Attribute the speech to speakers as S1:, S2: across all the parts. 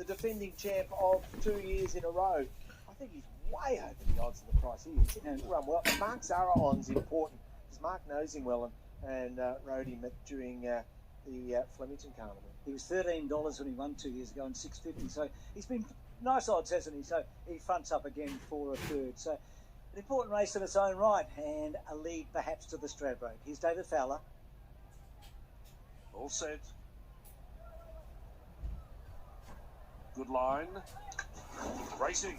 S1: defending champ of 2 years in a row. I think he's way over the odds of the price. He'll run well. And Mark Zaraon's important because Mark knows him well and rode him during the Flemington Carnival.
S2: He was $13 when he won 2 years ago and $6.50. So he's been nice odds, hasn't he? So he fronts up again for a third. So an important race in its own right and a lead perhaps to the Stradbroke. Here's David Fowler.
S3: All set. Good line. Racing.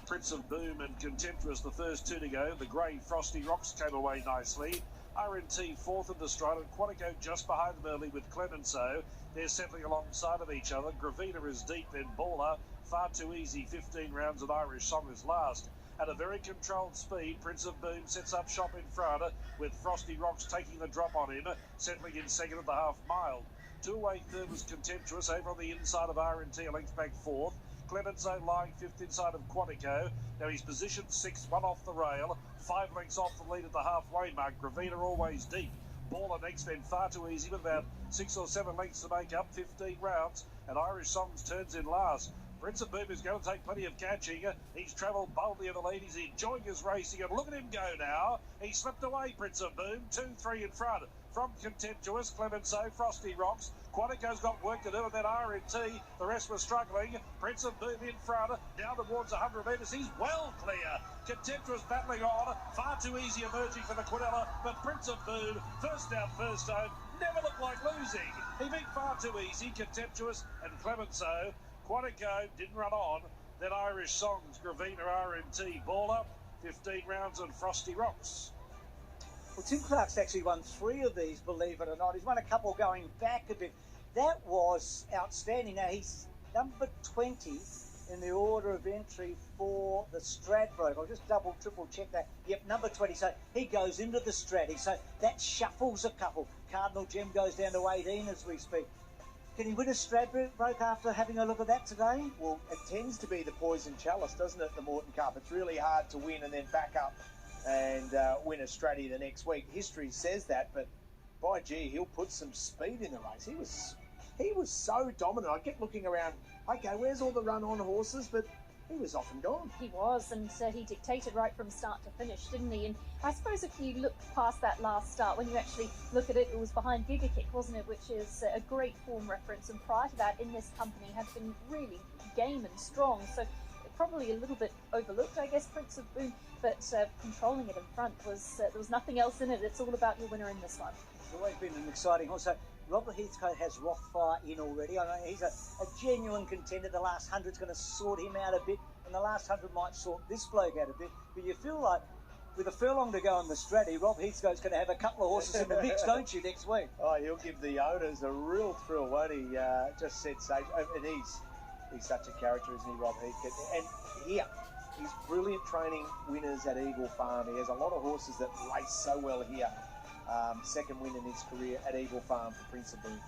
S3: Prince of Boom and Contemptuous, the first two to go. The grey Frosty Rocks came away nicely. R&T fourth in the stride, and Quantico just behind them early with Clemenceau. They're settling alongside of each other. Gravina is deep, then Baller. Far Too Easy, 15 rounds, and Irish Song is last. At a very controlled speed, Prince of Boom sets up shop in front, with Frosty Rocks taking the drop on him, settling in second at the half mile. Two away third was Contemptuous, over on the inside of R&T, a length back fourth. Clemenceau lying fifth inside of Quantico. Now he's positioned sixth, one off the rail, 5 lengths off the lead at the halfway mark. Gravina always deep. Baller next, then Far Too Easy with about 6 or 7 lengths to make up, 15 rounds, and Irish Songs turns in last. Prince of Boom is going to take plenty of catching. He's travelled boldly in the lead. He's enjoying his racing, and look at him go now. He slipped away, Prince of Boom, 2-3 in front. From Contemptuous, Clemenceau, Frosty Rocks. Quantico's got work to do, and then R&T. The rest were struggling. Prince of Boom in front, down towards 100 metres. He's well clear. Contemptuous battling on. Far Too Easy emerging for the Quinella, but Prince of Boom, first out, first home, never looked like losing. He beat Far Too Easy, Contemptuous, and Clemenceau. Quantico didn't run on. Then Irish Songs, Gravina, R&T, Baller, 15 rounds, and Frosty Rocks.
S2: Well, Tim Clark's actually won 3 of these, believe it or not. He's won a couple going back a bit. That was outstanding. Now, he's number 20 in the order of entry for the Stradbroke. I'll just double, triple check that. Yep, number 20. So he goes into the Straddy. So that shuffles a couple. Cardinal Gem goes down to 18 as we speak. Can he win a Stradbroke after having a look at that today?
S1: Well, it tends to be the poison chalice, doesn't it, the Morton Cup? It's really hard to win and then back up and win a Straddy the next week. History says that, but by gee, he'll put some speed in the race. He was so dominant. I kept looking around, okay, where's all the run-on horses? But he was off and gone.
S4: He was, and he dictated right from start to finish, didn't he? And I suppose if you look past that last start, when you actually look at it, it was behind Giga Kick, wasn't it? Which is a great form reference, and prior to that, in this company, had been really game and strong. So probably a little bit overlooked, I guess, Prince of Boom, but controlling it in front was, there was nothing else in it. It's all about your winner in this one.
S2: It's always been an exciting horse. So Robert Heathcote has Rothfire in already. I know he's a genuine contender. The last 100's going to sort him out a bit, and the last 100 might sort this bloke out a bit. But you feel like with a furlong to go on the Straddy, Rob Heathcote's going to have a couple of horses in the mix, don't you, next week?
S1: Oh, he'll give the owners a real thrill, won't he? Just sensation. And he's such a character, isn't he, Rob Heathcote? And here, he's brilliant training winners at Eagle Farm. He has a lot of horses that race so well here. Second win in his career at Eagle Farm for Prince of Boom.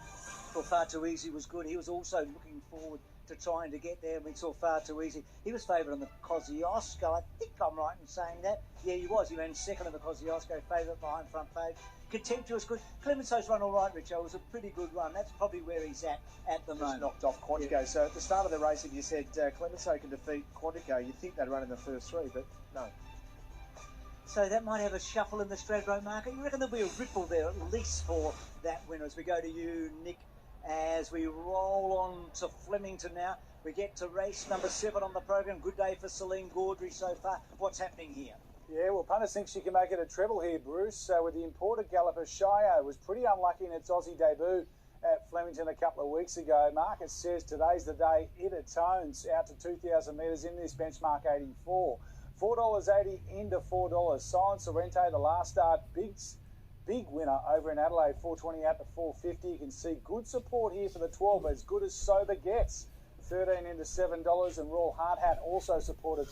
S2: Well, Far Too Easy was good. He was also looking forward to trying to get there. We saw Far Too Easy. He was favoured on the Kosciuszko. I think I'm right in saying that. Yeah, he was. He ran second on the Kosciuszko, favourite behind front page. Contemptuous good. Clemenceau's run all right, Richo. It was a pretty good run. That's probably where he's at the moment.
S1: Just knocked off Quantico. Yeah. So at the start of the race, if you said Clemenceau can defeat Quantico, you'd think they'd run in the first 3, but no.
S2: So that might have a shuffle in the Stradbroke market. You reckon there'll be a ripple there at least for that winner? As we go to you, Nick, as we roll on to Flemington now, we get to race number 7 on the program. Good day for Celine Gaudry so far. What's happening here?
S5: Yeah, well, punters think she can make it a treble here, Bruce. With the imported galloper, Shire was pretty unlucky in its Aussie debut at Flemington a couple of weeks ago. Market says today's the day it atones out to 2,000 metres in this benchmark 84. $4.80 into $4. Silent Sorrento, the last start, big winner over in Adelaide, 420 out to 450. You can see good support here for the 12, as good as Sober gets. 13 into $7, and Royal Hard Hat also supported